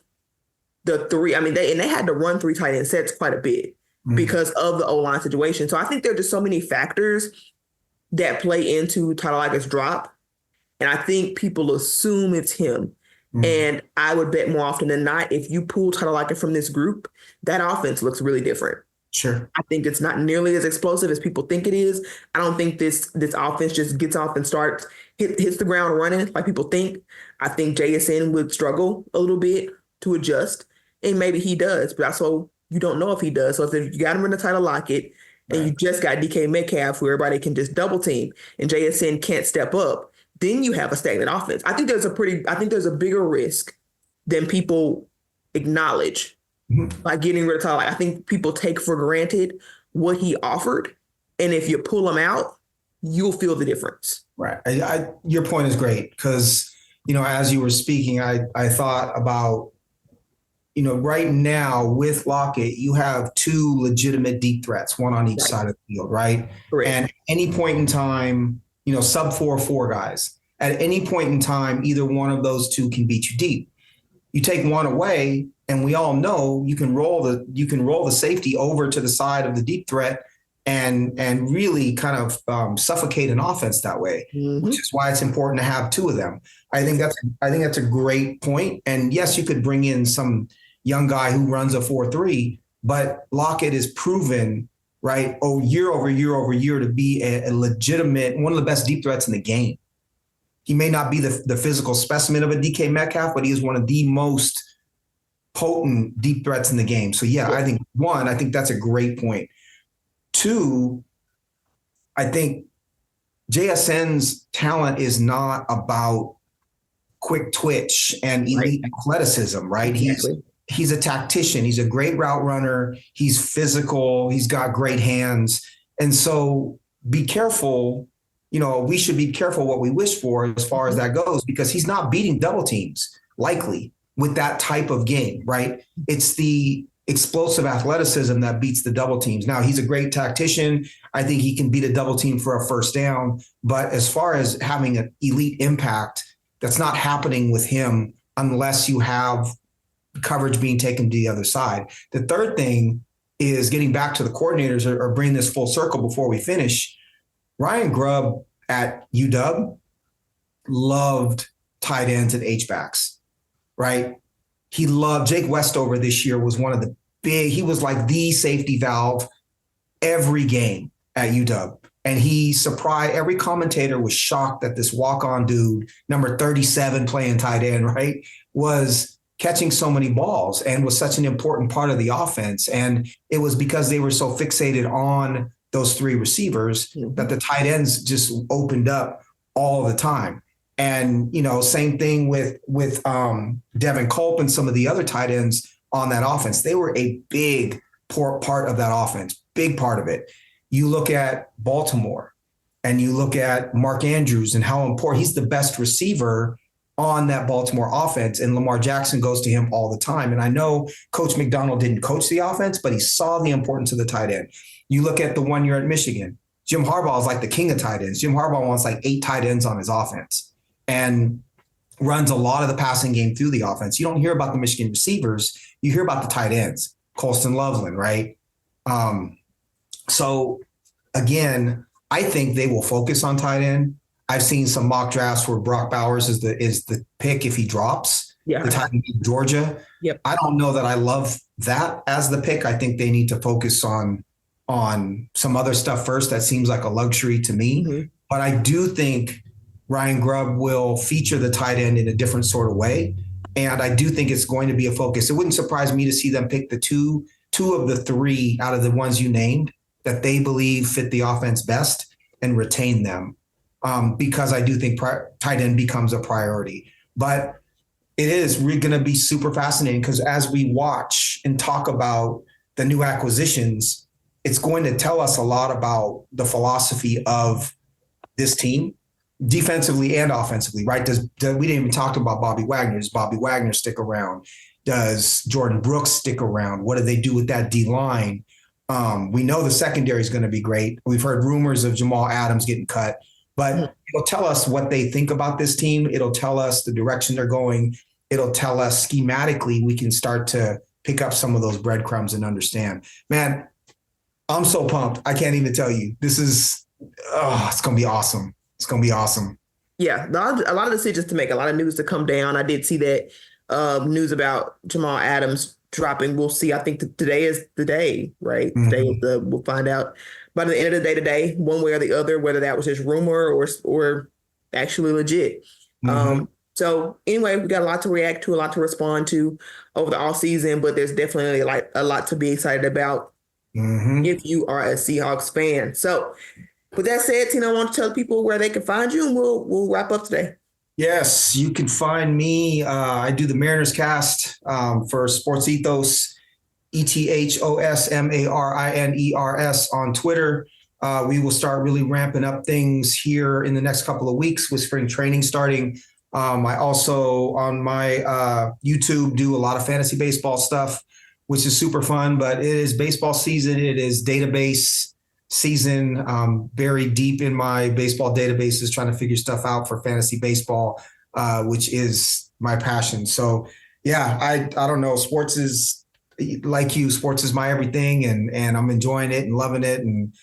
[SPEAKER 1] the three, they had to run 3 tight end sets quite a bit because of the O-line situation. So I think there are just so many factors that play into Tyler Lockett's drop. And I think people assume it's him. And I would bet more often than not, if you pull Tyler Lockett from this group, that offense looks really different.
[SPEAKER 2] Sure.
[SPEAKER 1] I think it's not nearly as explosive as people think it is. I don't think this offense just gets off and hits the ground running like people think. I think JSN would struggle a little bit to adjust, and maybe he does, but also you don't know if he does. So if you got him in the Tyler Lockett and you just got DK Metcalf where everybody can just double team and JSN can't step up, then you have a stagnant offense. I think there's a bigger risk than people acknowledge by getting rid of Tyler. I think people take for granted what he offered. And if you pull him out, you'll feel the difference.
[SPEAKER 2] Right. Your point is great because, as you were speaking, I thought about, right now with Lockett, you have 2 legitimate deep threats, one on each side of the field, right?
[SPEAKER 1] Correct.
[SPEAKER 2] And at any point in time, sub 4-4 guys. At any point in time, either one of those 2 can beat you deep. You take one away, and we all know you can roll the safety over to the side of the deep threat and really kind of suffocate an offense that way, which is why it's important to have 2 of them. I think that's a great point. And yes, you could bring in some young guy who runs a 4-3, but Lockett is proven, right, year over year to be a legitimate, one of the best deep threats in the game. He may not be the physical specimen of a DK Metcalf, but he is one of the most potent deep threats in the game. So yeah, I think that's a great point. 2, I think JSN's talent is not about quick twitch and elite athleticism, right?
[SPEAKER 1] Exactly.
[SPEAKER 2] He's a tactician. He's a great route runner. He's physical. He's got great hands. And so be careful. We should be careful what we wish for as far as that goes, because he's not beating double teams likely with that type of game, right? It's the explosive athleticism that beats the double teams. Now, he's a great tactician. I think he can beat a double team for a first down. But as far as having an elite impact, that's not happening with him unless you have coverage being taken to the other side. The third thing is getting back to the coordinators or bring this full circle before we finish. Ryan Grubb at UW loved tight ends and H-backs, right? He loved Jake Westover this year was one of the he was like the safety valve every game at UW. And he surprised, every commentator was shocked that this walk-on dude, number 37 playing tight end, right, was catching so many balls and was such an important part of the offense. And it was because they were so fixated on those 3 receivers that the tight ends just opened up all the time. And, same thing with Devin Culp and some of the other tight ends on that offense. They were a big part of that offense, big part of it. You look at Baltimore and you look at Mark Andrews and how important he's the best receiver on that Baltimore offense. And Lamar Jackson goes to him all the time. And I know Coach McDonald didn't coach the offense, but he saw the importance of the tight end. You look at the 1 year at Michigan, Jim Harbaugh is like the king of tight ends. Jim Harbaugh wants like 8 tight ends on his offense and runs a lot of the passing game through the offense. You don't hear about the Michigan receivers. You hear about the tight ends, Colston Loveland, right? So again, I think they will focus on tight end. I've seen some mock drafts where Brock Bowers is the pick if he drops. The tight end in Georgia.
[SPEAKER 1] Yep.
[SPEAKER 2] I don't know that I love that as the pick. I think they need to focus on on some other stuff first. That seems like a luxury to me.
[SPEAKER 1] Mm-hmm.
[SPEAKER 2] But I do think Ryan Grubb will feature the tight end in a different sort of way. And I do think it's going to be a focus. It wouldn't surprise me to see them pick the two of the three out of the ones you named that they believe fit the offense best and retain them. Because I do think tight end becomes a priority. But it is going to be super fascinating because as we watch and talk about the new acquisitions, it's going to tell us a lot about the philosophy of this team, defensively and offensively, right? We didn't even talk about Bobby Wagner. Does Bobby Wagner stick around? Does Jordan Brooks stick around? What do they do with that D-line? We know the secondary is going to be great. We've heard rumors of Jamal Adams getting cut, but it'll tell us what they think about this team. It'll tell us the direction they're going. It'll tell us schematically we can start to pick up some of those breadcrumbs and understand. Man, I'm so pumped. I can't even tell you. This is, it's going to be awesome. It's going to be awesome.
[SPEAKER 1] Yeah, a lot of decisions to make, a lot of news to come down. I did see that news about Jamal Adams dropping. We'll see. I think today is the day, right? Mm-hmm. Today is we'll find out by the end of the day today, one way or the other, whether that was just rumor or actually legit. Mm-hmm. So anyway, we got a lot to react to, a lot to respond to over the off season, but there's definitely a lot to be excited about if you are a Seahawks fan. So with that said, Tino, I want to tell people where they can find you, and we'll wrap up today.
[SPEAKER 2] Yes, you can find me. I do the Mariners Cast for SportsEthos, ETHOSMARINERS on Twitter. We will start really ramping up things here in the next couple of weeks with spring training starting. I also, on my YouTube, do a lot of fantasy baseball stuff, which is super fun, but it is baseball season. It is database season. Very deep in my baseball databases, trying to figure stuff out for fantasy baseball, which is my passion. So yeah, I don't know. Sports is like you, sports is my everything, and I'm enjoying it and loving it. And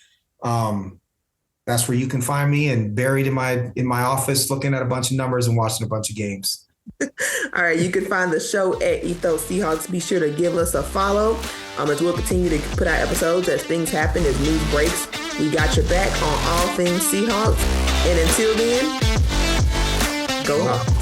[SPEAKER 2] that's where you can find me, and buried in my office, looking at a bunch of numbers and watching a bunch of games.
[SPEAKER 1] All right, you can find the show at Ethos Seahawks. Be sure to give us a follow as we'll continue to put out episodes as things happen, as news breaks. We got your back on all things Seahawks. And until then, go Hawks.